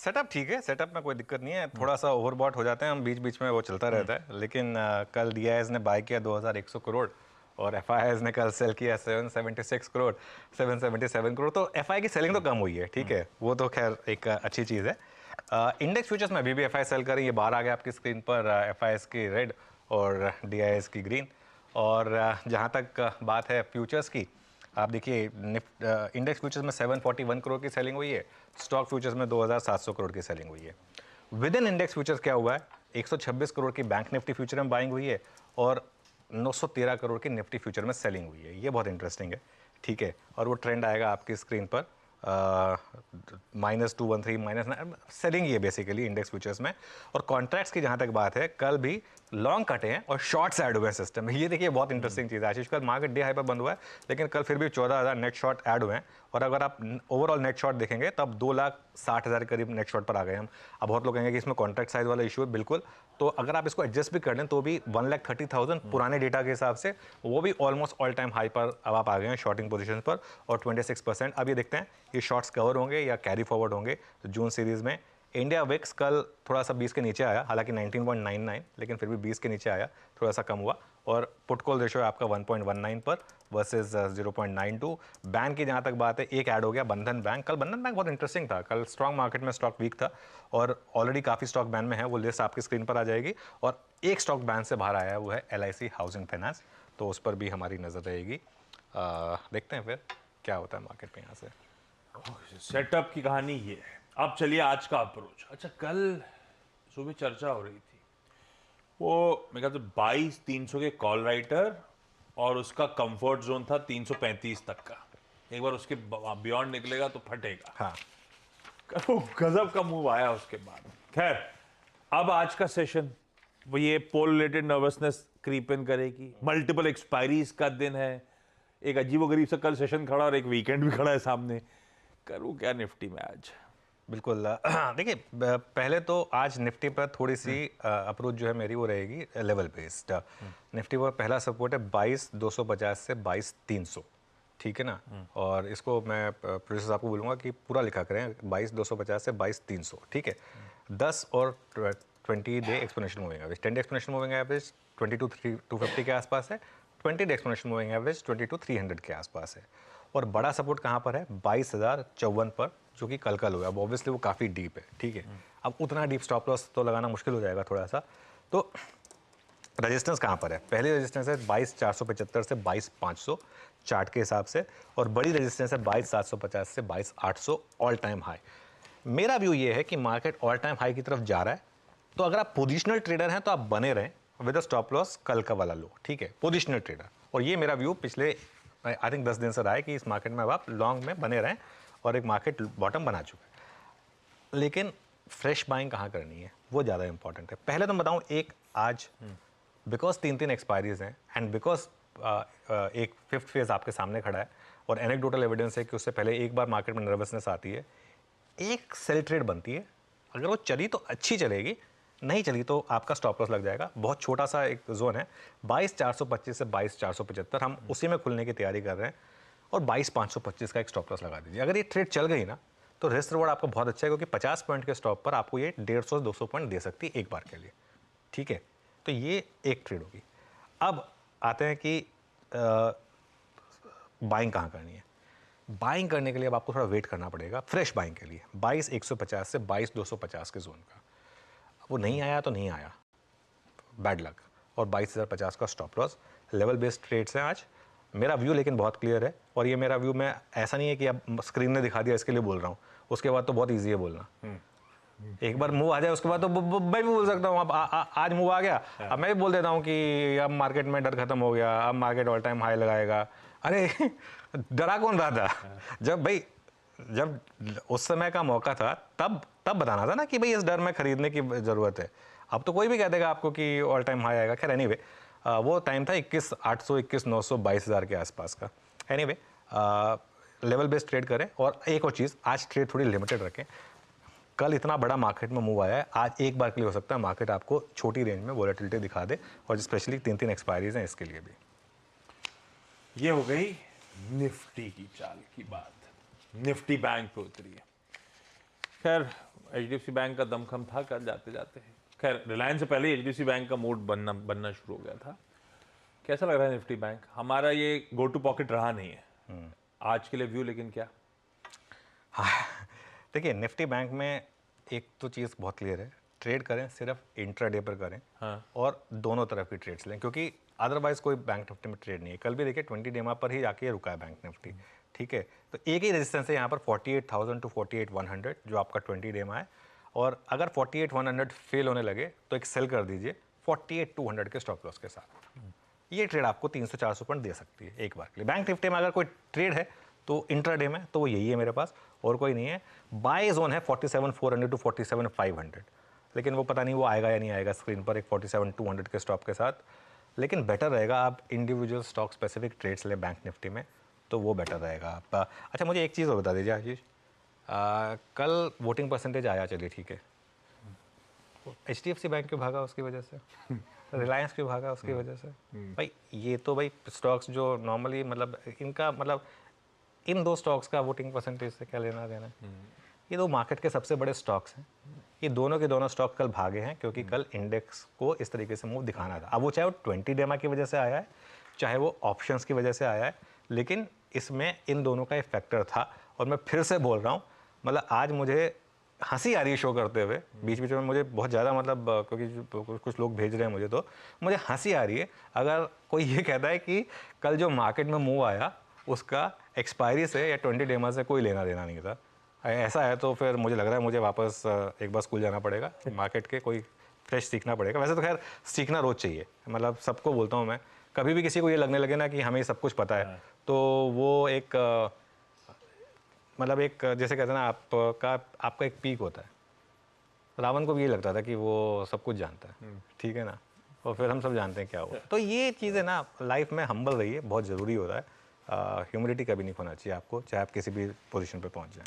Setup ठीक है, setup में कोई दिक्कत नहीं है, थोड़ा सा ओवरबॉट हो जाते हैं हम बीच बीच में, वो चलता रहता है। लेकिन कल DIS ने बाय किया 2100 करोड़ और FIIs ने कल सेल किया 776 करोड़, 777 करोड़। तो FI की सेलिंग तो कम हुई है, ठीक है, वो तो खैर एक अच्छी चीज़ है। इंडेक्स फ्यूचर्स में अभी भी FI सेल करें, ये बाहर आ गया आपकी स्क्रीन पर, FIs की रेड और DIS की ग्रीन। और जहाँ तक बात है फ्यूचर्स की, आप देखिए इंडेक्स फ्यूचर्स में 741 करोड़ की सेलिंग हुई है, स्टॉक फ्यूचर्स में 2700 करोड़ की सेलिंग हुई है। विद इन इंडेक्स फ्यूचर्स क्या हुआ है, 126 करोड़ की बैंक निफ्टी फ्यूचर में बाइंग हुई है और 913 करोड़ की निफ्टी फ्यूचर में सेलिंग हुई है। ये बहुत इंटरेस्टिंग है, ठीक है। और वो ट्रेंड आएगा आपकी स्क्रीन पर, -213 -9 सेलिंग ही है बेसिकली इंडेक्स फ्यूचर्स में। और कॉन्ट्रैक्ट्स की जहाँ तक बात है, कल भी लॉन्ग कटे हैं और शॉर्ट्स ऐड हुए हैं सिस्टम में। ये देखिए बहुत इंटरेस्टिंग चीज़ है आशीष, कल मार्केट डे हाई पर बंद हुआ है लेकिन कल फिर भी 14,000 नेट शॉर्ट ऐड हुए हैं। और अगर आप ओवरऑल नेट शॉर्ट देखेंगे तब 2,60,000 करीब नेट शॉर्ट पर आ गए हम। अब बहुत लोग कहेंगे कि इसमें कॉन्ट्रैक्ट साइज वाला इशू है, बिल्कुल। तो अगर आप इसको एडजस्ट भी कर लें तो भी 1,30,000 पुराने डेटा के हिसाब से वो भी ऑलमोस्ट ऑल टाइम हाई पर अब आप आ गए हैं शॉर्टिंग पोजीशन पर। और 26%। अब ये देखते हैं ये शॉर्ट्स कवर होंगे या कैरी फॉरवर्ड होंगे। तो जून सीरीज में इंडिया विक्स कल थोड़ा सा 20 के नीचे आया, हालांकि 19.99, लेकिन फिर भी 20 के नीचे आया, थोड़ा सा कम हुआ। और पुट कॉल रेशियो है आपका 1.19 पर वर्सेस 0.92। बैंक की जहाँ तक बात है, एक ऐड हो गया बंधन बैंक। कल बंधन बैंक बहुत इंटरेस्टिंग था, कल स्ट्रॉन्ग मार्केट में स्टॉक वीक था और ऑलरेडी काफ़ी स्टॉक बैन में है, वो लिस्ट आपकी स्क्रीन पर आ जाएगी। और एक स्टॉक बैन से बाहर आया है, वो है LIC हाउसिंग फाइनेंस, तो उस पर भी हमारी नज़र रहेगी। देखते हैं फिर क्या होता है मार्केट में यहाँ से। सेटअप की कहानी ये है। अब चलिए आज का अप्रोच। अच्छा, कल सुबह चर्चा हो रही थी, वो मेरे ख्याल से 22,300 के कॉल राइटर और उसका कंफर्ट जोन था 335 तक का। एक बार उसके बियॉन्ड निकलेगा तो फटेगा। हाँ, वो गजब का मूव आया उसके बाद। खैर, अब आज का सेशन वो ये पोल रिलेटेड नर्वसनेस क्रीप इन करेगी। मल्टीपल एक्सपायरीज का दिन है, एक अजीबोगरीब सा कल सेशन खड़ा और एक वीकेंड भी खड़ा है सामने। करूं क्या निफ्टी में आज? बिल्कुल। देखिए, पहले तो आज निफ्टी पर थोड़ी सी अप्रोच जो है मेरी वो रहेगी लेवल बेस्ड। निफ्टी पर पहला सपोर्ट है 22,250 से 22,300, ठीक है ना। और इसको मैं प्रोसेस आपको बोलूँगा कि पूरा लिखा करें, 22,250 से 22,300, ठीक है। 10 और 20 day exponential moving average, 10 day exponential moving average 22,250 के आसपास है, 20 डे एक्सपोनेंशियल मूविंग एवरेज 22,300 के आसपास है। और बड़ा सपोर्ट कहाँ पर है, 22,054 पर, जो कि कल हुआ। अब ऑब्वियसली वो काफ़ी डीप है, ठीक है। अब उतना डीप स्टॉप लॉस तो लगाना मुश्किल हो जाएगा थोड़ा सा। तो रेजिस्टेंस कहाँ पर है, पहली रेजिस्टेंस है 22,475 से 22,500 चार्ट के हिसाब से, और बड़ी रेजिस्टेंस है 22,750 से 22,800 ऑल टाइम हाई। मेरा व्यू ये है कि मार्केट ऑल टाइम हाई की तरफ जा रहा है, तो अगर आप पोजिशनल ट्रेडर हैं तो आप बने रहें विद स्टॉप लॉस कल का वाला लो, ठीक है, पोजिशनल ट्रेडर। और ये मेरा व्यू पिछले आई थिंक 10 दिन से रहा है कि इस मार्केट में अब आप लॉन्ग में बने रहें, और एक मार्केट बॉटम बना चुका है। लेकिन फ्रेश बाइंग कहाँ करनी है वो ज़्यादा इंपॉर्टेंट है। पहले तो मैं बताऊँ, एक आज बिकॉज 3 एक्सपायरीज हैं एंड बिकॉज एक फिफ्थ फेज आपके सामने खड़ा है और एनेक्डोटल एविडेंस है कि उससे पहले एक बार मार्केट में नर्वसनेस आती है, एक सेल ट्रेड बनती है। अगर वो चली तो अच्छी चलेगी, नहीं चली तो आपका स्टॉप लॉस लग जाएगा। बहुत छोटा सा एक जोन है 22,425 से 22,475, हम उसी में खुलने की तैयारी कर रहे हैं। और 22,525 का एक स्टॉप लॉस लगा दीजिए। अगर ये ट्रेड चल गई ना तो रिस्क रिवॉर्ड आपका बहुत अच्छा है, क्योंकि 50 पॉइंट के स्टॉप पर आपको ये 150-200 पॉइंट दे सकती है एक बार के लिए, ठीक है। तो ये एक ट्रेड होगी। अब आते हैं कि बाइंग कहाँ करनी है। बाइंग करने के लिए अब आपको थोड़ा वेट करना पड़ेगा फ्रेश बाइंग के लिए, 22,150 से 22,250 के जोन का। वो नहीं आया तो नहीं आया, बैड लक। और 22,050 का stop loss. Level based trades हैं आज। मेरा व्यू लेकिन बहुत क्लियर है, और ये मेरा व्यू, मैं ऐसा नहीं है कि अब स्क्रीन ने दिखा दिया इसके लिए बोल रहा हूँ, उसके बाद तो बहुत ईजी है बोलना। एक बार मूव आ जाए उसके बाद तो मैं भी बोल सकता हूँ। अब आज मूव आ गया, अब मैं भी बोल देता हूँ कि अब मार्केट में डर खत्म हो गया, अब मार्केट ऑल टाइम हाई लगाएगा। अरे डरा कौन रहा था जब उस समय का मौका था, तब बताना था ना कि भाई इस डर में खरीदने की ज़रूरत है। अब तो कोई भी कह देगा आपको कि ऑल टाइम हाई आएगा। खैर एनीवे, वो टाइम था 21,800, 21,900, 22,000 के आसपास का। एनीवे, लेवल बेस्ड ट्रेड करें। और एक और चीज़, आज ट्रेड थोड़ी लिमिटेड रखें। कल इतना बड़ा मार्केट में मूव आया है, आज एक बार के लिए हो सकता है मार्केट आपको छोटी रेंज में वोलेटिलिटी दिखा दे, और स्पेशली 3 एक्सपायरीज हैं इसके लिए भी। ये हो गई निफ्टी की चाल की बात। निफ्टी बैंक पे उतरी है। खैर, HDFC बैंक का दमखम था कल जाते जाते। खैर रिलायंस से पहले HDFC बैंक का मूड बनना शुरू हो गया था। कैसा लग रहा है निफ्टी बैंक? हमारा ये गो टू पॉकेट रहा नहीं है आज के लिए व्यू, लेकिन क्या? देखिए निफ्टी बैंक में एक तो चीज़ बहुत क्लियर है, ट्रेड करें सिर्फ इंट्राडे पर करें। हाँ। और दोनों तरफ की ट्रेड्स लें, क्योंकि अदरवाइज कोई बैंक निफ्टी में ट्रेड नहीं है। कल भी देखिए 20 डेमा पर ही जाके रुका है बैंक निफ्टी, ठीक है। तो एक ही रेजिस्टेंस है यहाँ पर 48,000 टू 48,100 जो आपका 20 डेमा है। और अगर 48,100 फेल होने लगे तो एक सेल कर दीजिए 48,200 के स्टॉप लॉस के साथ। ये ट्रेड आपको 300-400 पॉइंट दे सकती है एक बार के लिए। बैंक निफ्टी में अगर कोई ट्रेड है तो इंट्राडे में तो वो यही है मेरे पास, और कोई नहीं है। बाय जोन है 47,400 टू 47,500, लेकिन वो पता नहीं वो आएगा या नहीं आएगा स्क्रीन पर एक 47,200 के स्टॉप के साथ। लेकिन बेटर रहेगा आप इंडिविजुअल स्टॉक स्पेसिफिक ट्रेड्स ले बैंक निफ्टी में, तो वो बेटर रहेगा आपका। अच्छा मुझे एक चीज़ और बता दीजिए आशीष, कल वोटिंग परसेंटेज आया, चलिए ठीक है, HDFC बैंक क्यों भागा उसकी वजह से, रिलायंस क्यों भागा उसकी वजह से? भाई ये तो भाई स्टॉक्स जो नॉर्मली मतलब इनका मतलब इन दो स्टॉक्स का वोटिंग परसेंटेज से क्या लेना देना है? ये दो मार्केट के सबसे बड़े स्टॉक्स हैं, ये दोनों के दोनों स्टॉक कल भागे हैं क्योंकि कल इंडेक्स को इस तरीके से मूव दिखाना था। अब वो चाहे वो 20 डेमा की वजह से आया है, चाहे वो ऑप्शंस की वजह से आया है, लेकिन इसमें इन दोनों का एक फैक्टर था। और मैं फिर से बोल रहा हूँ, मतलब आज मुझे हंसी आ रही है शो करते हुए, बीच बीच में मुझे बहुत ज़्यादा मतलब क्योंकि कुछ लोग भेज रहे हैं मुझे, तो मुझे हंसी आ रही है अगर कोई ये कहता है कि कल जो मार्केट में मूव आया उसका एक्सपायरी से या 20 डेमा से कोई लेना देना नहीं था। ऐसा है तो फिर मुझे लग रहा है मुझे वापस एक बार स्कूल जाना पड़ेगा, मार्केट के कोई फ्रेश सीखना पड़ेगा। वैसे तो खैर सीखना रोज़ चाहिए, मतलब सबको बोलता हूँ मैं, कभी भी किसी को ये लगने लगे ना कि हमें सब कुछ पता है, तो वो एक मतलब एक जैसे कहते हैं ना आपका एक पीक होता है। रावण को भी ये लगता था कि वो सब कुछ जानता है, ठीक है ना, और फिर हम सब जानते हैं क्या हुआ। तो ये चीज़ें ना लाइफ में हम्बल रही है, बहुत ज़रूरी होता है। ह्यूमिलिटी कभी नहीं खोना चाहिए आपको, चाहे आप किसी भी पोजीशन पे पहुंच जाएं।